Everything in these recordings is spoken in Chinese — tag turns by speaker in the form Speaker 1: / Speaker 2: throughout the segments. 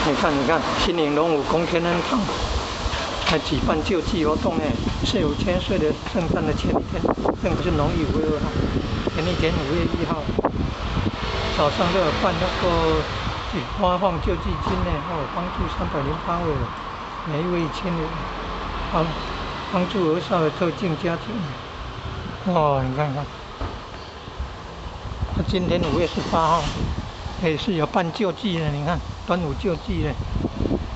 Speaker 1: 你看，新营龙武宫天恩堂还举办救济活动呢。4000岁的圣诞的前一天，正是农历5月2号，前一天5月1号，早上都有办那个发放救济金呢，帮助308位，每一位1000元，帮助儿少的特境家庭。你看，今天5月18号。也是有办救济的，你看端午救济的，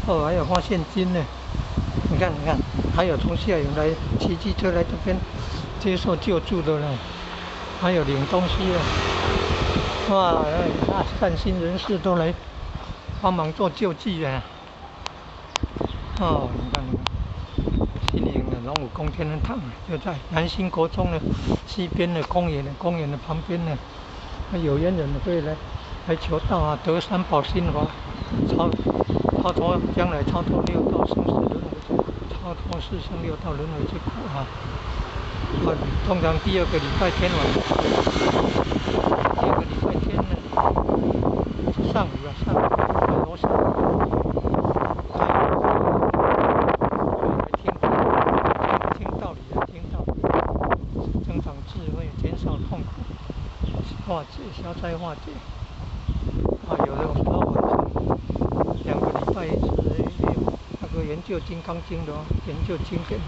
Speaker 1: 还有发现金的，你看，还有从下游来骑机车来这边接受救助的呢，还有领东西的，善心人士都来帮忙做救济的，你看，新营的龙武宫天恩堂就在南兴国中的西边的公园的旁边呢，有缘人会来求道得三宝心法，超脱将来超脱6道生死轮回之苦，超脱4生6道轮回之苦通常第2个礼拜天晚上，第2个礼拜天呢，上午在楼上，听道理，增长智慧，减少痛苦，化解消灾化解。有的我们到晚上2个礼拜一次那个研究《金刚经》的研究经典的。